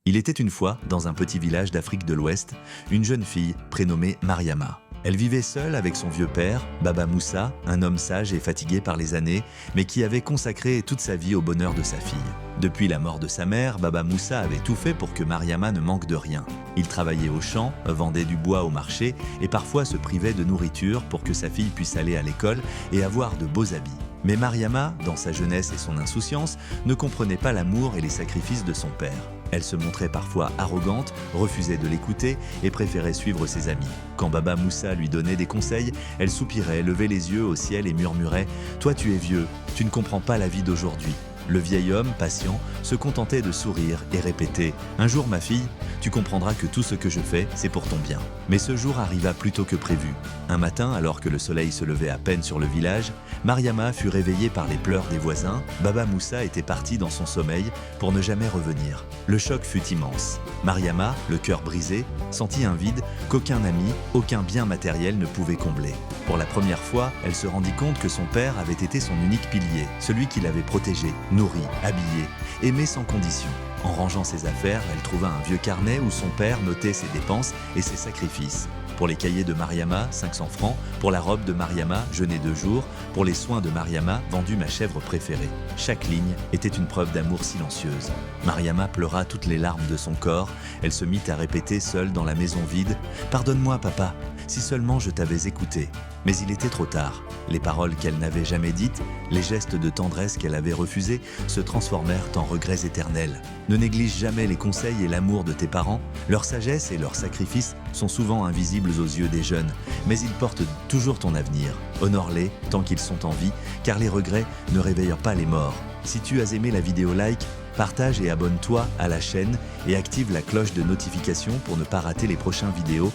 Il était une fois, dans un petit village d'Afrique de l'Ouest, une jeune fille prénommée Mariama. Elle vivait seule avec son vieux père, Baba Moussa, un homme sage et fatigué par les années, mais qui avait consacré toute sa vie au bonheur de sa fille. Depuis la mort de sa mère, Baba Moussa avait tout fait pour que Mariama ne manque de rien. Il travaillait au champ, vendait du bois au marché et parfois se privait de nourriture pour que sa fille puisse aller à l'école et avoir de beaux habits. Mais Mariama, dans sa jeunesse et son insouciance, ne comprenait pas l'amour et les sacrifices de son père. Elle se montrait parfois arrogante, refusait de l'écouter et préférait suivre ses amis. Quand Baba Moussa lui donnait des conseils, elle soupirait, levait les yeux au ciel et murmurait « Toi tu es vieux, tu ne comprends pas la vie d'aujourd'hui ». Le vieil homme, patient, se contentait de sourire et répétait « Un jour ma fille, tu comprendras que tout ce que je fais, c'est pour ton bien ». Mais ce jour arriva plus tôt que prévu. Un matin, alors que le soleil se levait à peine sur le village, Mariama fut réveillée par les pleurs des voisins. Baba Moussa était parti dans son sommeil pour ne jamais revenir. Le choc fut immense. Mariama, le cœur brisé, sentit un vide qu'aucun ami, aucun bien matériel ne pouvait combler. Pour la première fois, elle se rendit compte que son père avait été son unique pilier, celui qui l'avait protégée, nourrie, habillée, aimée sans condition. En rangeant ses affaires, elle trouva un vieux carnet où son père notait ses dépenses et ses sacrifices. Pour les cahiers de Mariama, 500 francs. Pour la robe de Mariama, jeûner 2 jours. Pour les soins de Mariama, vendu ma chèvre préférée. Chaque ligne était une preuve d'amour silencieuse. Mariama pleura toutes les larmes de son corps. Elle se mit à répéter seule dans la maison vide « Pardonne-moi, papa, si seulement je t'avais écouté ». Mais il était trop tard. Les paroles qu'elle n'avait jamais dites, les gestes de tendresse qu'elle avait refusés, se transformèrent en regrets éternels. Ne néglige jamais les conseils et l'amour de tes parents. Leur sagesse et leurs sacrifices sont souvent invisibles aux yeux des jeunes, mais ils portent toujours ton avenir. Honore-les tant qu'ils sont en vie, car les regrets ne réveillent pas les morts. Si tu as aimé la vidéo, like, partage et abonne-toi à la chaîne et active la cloche de notification pour ne pas rater les prochaines vidéos.